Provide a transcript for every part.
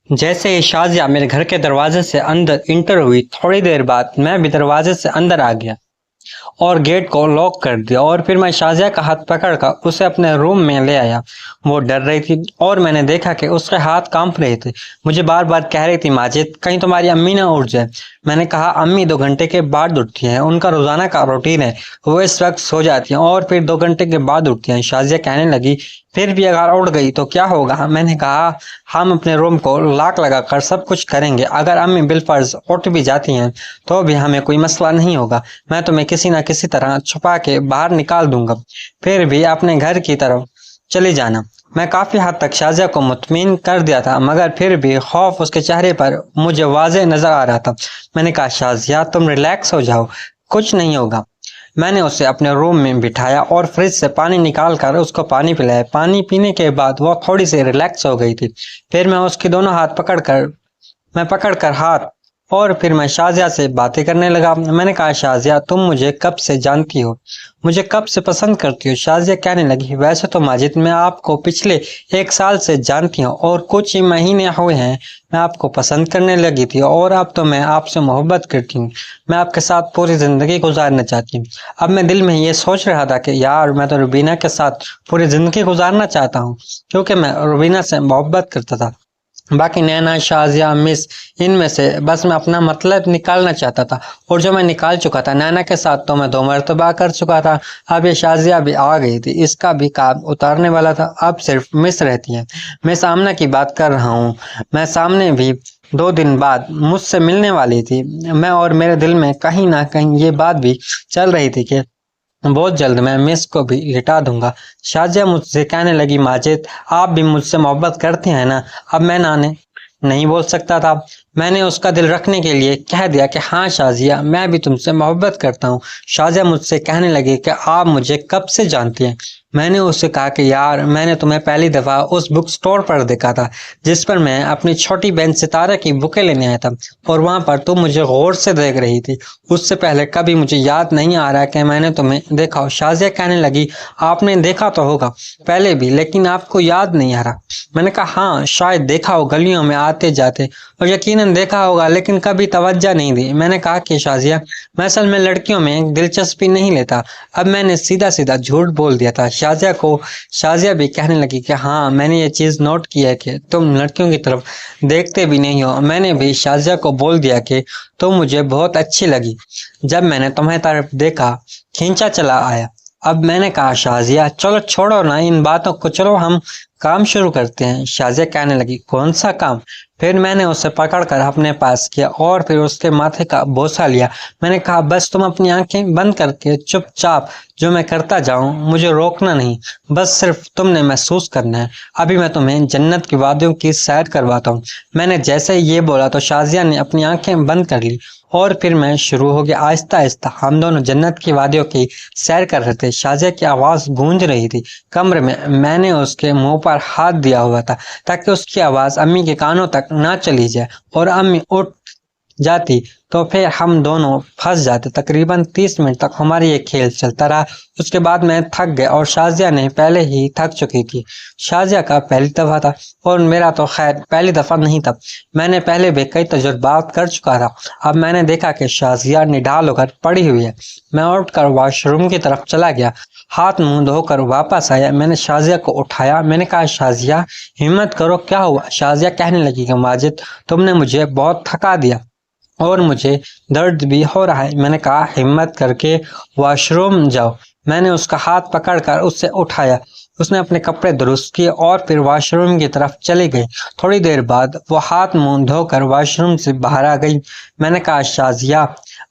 जैसे ही शाजिया मेरे घर के दरवाजे से अंदर इंटर हुई, थोड़ी देर बाद मैं भी दरवाजे से अंदर आ गया और गेट को लॉक कर दिया और फिर मैं शाजिया का हाथ पकड़कर उसे अपने रूम में ले आया। वो डर रही थी और मैंने देखा कि उसके हाथ कांप रहे थे। मुझे बार बार कह रही थी, माजिद कहीं तुम्हारी अम्मी ना उठ जाए। मैंने कहा, अम्मी 2 घंटे के बाद उठती हैं, उनका रोजाना का रूटीन है। वो इस वक्त सो जाती हैं और फिर 2 घंटे के बाद उठती हैं। शाजिया कहने लगी, फिर भी अगर उठ गई तो क्या होगा? मैंने कहा, हम अपने रूम को लॉक लगाकर सब कुछ करेंगे। अगर अम्मी बिलफर्ज उठ भी जाती हैं तो भी हमें कोई मसला नहीं होगा। मैं तुम्हें किसी न किसी तरह छुपा के बाहर निकाल दूंगा, फिर भी अपने घर की तरफ चले जाना। मैं काफी हद तक शाजिया को मुतमिन कर दिया था, मगर फिर भी खौफ उसके चेहरे पर मुझे वाज़ेह नजर आ रहा था। मैंने कहा, शाजिया तुम रिलैक्स हो जाओ, कुछ नहीं होगा। मैंने उसे अपने रूम में बिठाया और फ्रिज से पानी निकाल कर उसको पानी पिलाया। पानी पीने के बाद वो थोड़ी सी रिलैक्स हो गई थी। फिर मैं उसके दोनों हाथ पकड़ कर हाथ और फिर मैं शाजिया से बातें करने लगा। मैंने कहा, शाजिया तुम मुझे कब से जानती हो, मुझे कब से पसंद करती हो? शाजिया कहने लगी, वैसे तो माजिद मैं आपको पिछले 1 साल से जानती हूँ और कुछ ही महीने हुए हैं मैं आपको पसंद करने लगी थी और अब तो मैं आपसे मोहब्बत करती हूँ। मैं आपके साथ पूरी जिंदगी गुजारना चाहती हूँ। अब मैं दिल में ये सोच रहा था कि यार मैं तो रुबीना के साथ पूरी जिंदगी गुजारना चाहता हूँ, क्योंकि मैं रुबीना से मोहब्बत करता था। बाकी नैना, शाजिया, मिस, इनमें से बस मैं अपना मतलब निकालना चाहता था और जो मैं निकाल चुका था। नैना के साथ तो मैं 2 मरतबा कर चुका था। अब ये शाजिया भी आ गई थी, इसका भी काम उतारने वाला था। अब सिर्फ मिस रहती है। मैं सामना की बात कर रहा हूँ। मैं सामने भी 2 दिन बाद मुझसे मिलने वाली थी। मैं और मेरे दिल में कहीं ना कहीं ये बात भी चल रही थी कि बहुत जल्द मैं मिस को भी लिटा दूंगा। शाजिया मुझसे कहने लगी, माजिद आप भी मुझसे मोहब्बत करते हैं ना? अब मैं नाने नहीं बोल सकता था। मैंने उसका दिल रखने के लिए कह दिया कि हाँ शाजिया, मैं भी तुमसे मोहब्बत करता हूँ। शाजिया मुझसे कहने लगी कि आप मुझे कब से जानती हैं? मैंने उससे कहा कि यार मैंने तुम्हें पहली दफा उस बुक स्टोर पर देखा था जिस पर मैं अपनी छोटी बहन सितारा की बुकें लेने आया था, और वहां पर तुम मुझे गौर से देख रही थी। उससे पहले कभी मुझे याद नहीं आ रहा कि मैंने तुम्हें देखा हो। शाजिया कहने लगी, आपने देखा तो होगा पहले भी, लेकिन आपको याद नहीं आ रहा। मैंने कहा, हाँ शायद देखा हो, गलियों में आते जाते, और यकीनन देखा होगा, लेकिन कभी तवज्जो नहीं दी। मैंने कहा कि शाजिया, मैं असल में लड़कियों में दिलचस्पी नहीं लेता। अब मैंने सीधा सीधा झूठ बोल दिया था। शाजिया भी कहने लगी कि हाँ मैंने ये चीज नोट की है कि तुम लड़कियों की तरफ देखते भी नहीं हो। मैंने भी शाजिया को बोल दिया कि तुम मुझे बहुत अच्छी लगी जब मैंने तुम्हें तरफ देखा, खींचा चला आया। अब मैंने कहा, शाजिया चलो छोड़ो ना इन बातों को, चलो हम काम शुरू करते हैं। शाजिया कहने लगी, कौन सा काम? फिर मैंने उसे पकड़कर अपने पास किया और फिर उसके माथे का बोसा लिया। मैंने कहा, बस तुम अपनी आंखें बंद करके चुपचाप जो मैं करता जाऊं, मुझे रोकना नहीं, बस सिर्फ तुमने महसूस करना है। अभी मैं तुम्हें जन्नत की वादियों की सैर करवाता हूँ। मैंने जैसे ही ये बोला तो शाजिया ने अपनी आंखें बंद कर ली और फिर मैं शुरू हो गया। आहिस्ता आहिस्ता हम दोनों जन्नत की वादियों की सैर कर रहे थे। शाजिया की आवाज गूंज रही थी कमरे में। मैंने उसके मुंह पर हाथ दिया हुआ था ताकि उसकी आवाज अम्मी के कानों तक ना चली जाए, और अम्मी उठ जाती तो फिर हम दोनों फंस जाते। तकरीबन 30 मिनट तक हमारा ये खेल चलता रहा। उसके बाद मैं थक गया और शाजिया ने पहले ही थक चुकी थी। शाजिया का पहली दफा था और मेरा तो खैर पहली दफा नहीं था। मैंने पहले भी कई तजुर्बात कर चुका था। अब मैंने देखा कि शाजिया निढाल होकर पड़ी हुई है। मैं उठकर वॉशरूम की तरफ चला गया। हाथ मुंह धोकर वापस आया। मैंने शाजिया को उठाया। मैंने कहा, शाजिया हिम्मत करो, क्या हुआ? शाजिया कहने लगी कि माजिद तुमने मुझे बहुत थका दिया और मुझे दर्द भी हो रहा है। मैंने कहा, हिम्मत करके वॉशरूम जाओ। मैंने उसका हाथ पकड़कर उसे उठाया। उसने अपने कपड़े दुरुस्त किए और फिर वॉशरूम की तरफ चली गई। थोड़ी देर बाद वो हाथ मुंह धोकर वॉशरूम से बाहर आ गई। मैंने कहा, शाजिया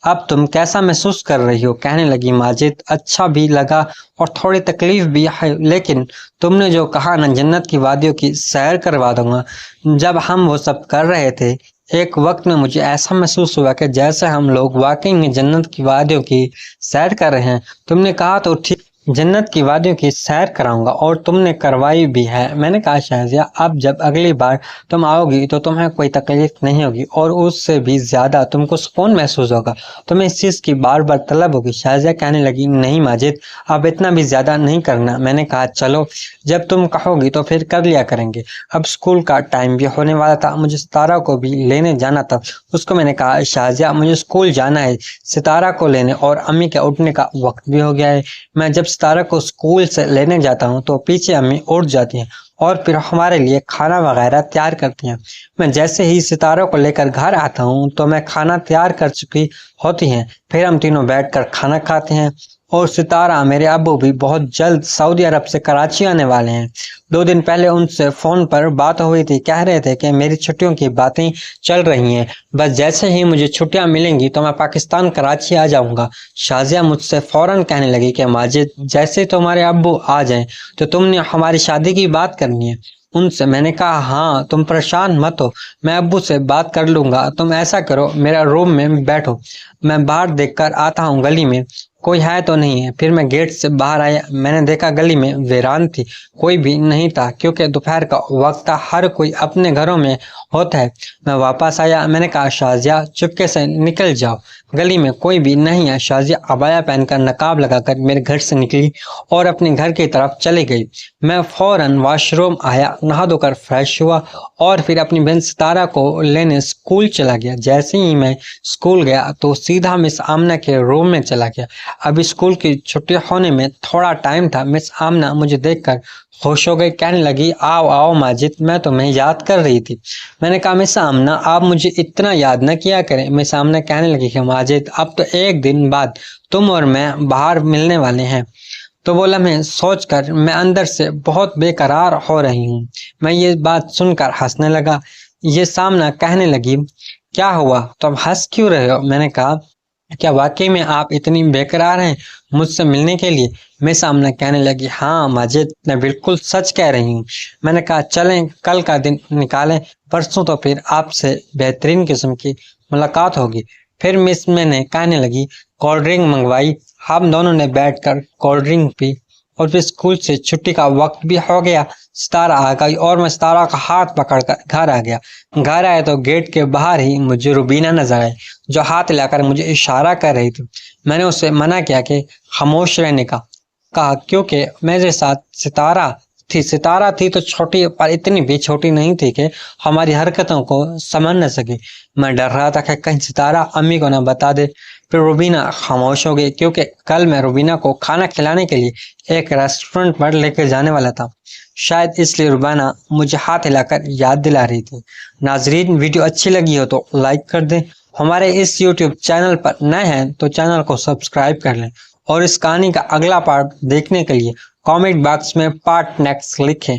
अब तुम कैसा महसूस कर रही हो? कहने लगी, माजिद अच्छा भी लगा और थोड़ी तकलीफ भी है, लेकिन तुमने जो कहा ना जन्नत की वादियों की सैर करवा दूंगा, जब हम वो सब कर रहे थे एक वक्त में मुझे ऐसा महसूस हुआ कि जैसे हम लोग वाकई में जन्नत की वादियों की सैर कर रहे हैं। तुमने कहा तो ठीक जन्नत की वादियों की सैर कराऊंगा और तुमने करवाई भी है। मैंने कहा शाजिया अब जब अगली बार तुम आओगी तो तुम्हें कोई तकलीफ नहीं होगी और उससे भी ज्यादा तुमको सुकून महसूस होगा। तुम्हें इस चीज की बार बार तलब होगी। शाजिया कहने लगी नहीं माजिद अब इतना भी ज्यादा नहीं करना। मैंने कहा चलो जब तुम कहोगी तो फिर कर लिया करेंगे। अब स्कूल का टाइम भी होने वाला था, मुझे सितारा को भी लेने जाना था। उसको मैंने कहा शाजिया मुझे स्कूल जाना है सितारा को लेने और अम्मी के उठने का वक्त भी हो गया है। मैं जब सितारा को स्कूल से लेने जाता हूँ तो पीछे अम्मी उठ जाती हैं और फिर हमारे लिए खाना वगैरह तैयार करती हैं। मैं जैसे ही सितारों को लेकर घर आता हूँ तो मैं खाना तैयार कर चुकी होती हैं। फिर हम तीनों बैठकर खाना खाते हैं और सितारा मेरे अब्बू भी बहुत जल्द सऊदी अरब से कराची आने वाले हैं। 2 दिन पहले उनसे फोन पर बात हुई थी, कह रहे थे कि मेरी छुट्टियों की बातें चल रही हैं, बस जैसे ही मुझे छुट्टियां मिलेंगी तो मैं पाकिस्तान कराची आ जाऊंगा। शाजिया मुझसे फौरन कहने लगी कि माजिद जैसे तुम्हारे अब्बू आ जाएं तो तुमने हमारी शादी की बात करनी है उनसे। मैंने कहा हाँ तुम परेशान मत हो, मैं अब्बू से बात कर लूंगा। तुम ऐसा करो मेरा रूम में बैठो, मैं बाहर देखकर आता हूँ गली में कोई है तो नहीं है। फिर मैं गेट से बाहर आया, मैंने देखा गली में वीरान थी, कोई भी नहीं था क्योंकि दोपहर का वक्त था, हर कोई अपने घरों में होता है। मैं वापस आया, मैंने कहा शाजिया चुपके से निकल जाओ, गली में कोई भी नहीं है। शाजिया अबाया पहनकर नकाब लगाकर मेरे घर से निकली और अपने घर की तरफ चली गई। मैं फौरन वॉशरूम आया, नहा धोकर फ्रेश हुआ और फिर अपनी बहन सितारा को लेने स्कूल चला गया। जैसे ही मैं स्कूल गया तो सीधा मिस आमना के रूम में चला गया। अभी स्कूल की छुट्टी होने में थोड़ा टाइम था। मिस आमना मुझे देखकर खुश हो गई, कहने लगी आओ आओ माजिद मैं तुम्हें याद कर रही थी। मैंने कहा मिस आमना आप मुझे इतना याद न किया करें। मिस आमना कहने लगी कि माजिद अब तो एक दिन बाद तुम और मैं बाहर मिलने वाले हैं। तो वो लम्हे सोचकर मैं अंदर से बहुत बेकरार हो रही हूँ। मैं ये बात सुनकर हंसने लगा। ये सामना कहने लगी क्या हुआ तुम हंस क्यों रहे हो। मैंने कहा क्या वाकई में आप इतनी बेकरार हैं मुझसे मिलने के लिए। मैं सामने कहने लगी हाँ माजिद मैं बिल्कुल सच कह रही हूँ। मैंने कहा चलें कल का दिन निकालें, परसों तो फिर आपसे बेहतरीन किस्म की मुलाकात होगी। फिर मिस मैंने कहने लगी कोल्ड ड्रिंक मंगवाई। हम दोनों ने बैठकर कोल्ड ड्रिंक पी और फिर स्कूल से छुट्टी का वक्त भी हो गया। सितारा आ गई और मैं सितारा का हाथ पकड़कर घर आ गया। घर आए तो गेट के बाहर ही मुझे रुबीना नजर आई जो हाथ हिलाकर मुझे इशारा कर रही थी। मैंने उसे मना किया कि खामोश रहने का कहा क्योंकि मेरे साथ सितारा थी तो छोटी पर इतनी भी छोटी नहीं थी कि हमारी हरकतों को समझ न सके। मैं डर रहा था कि कहीं सितारा अम्मी को न बता दे। फिर रुबीना खामोश हो गई क्योंकि कल मैं रुबीना को खाना खिलाने के लिए एक रेस्टोरेंट पर लेकर जाने वाला था। शायद इसलिए रुबीना मुझे हाथ हिलाकर याद दिला रही थी। नाजरीन वीडियो अच्छी लगी हो तो लाइक कर दें, हमारे इस यूट्यूब चैनल पर नए हैं तो चैनल को सब्सक्राइब कर लें और इस कहानी का अगला पार्ट देखने के लिए कमेंट बॉक्स में पार्ट नेक्स्ट लिखें।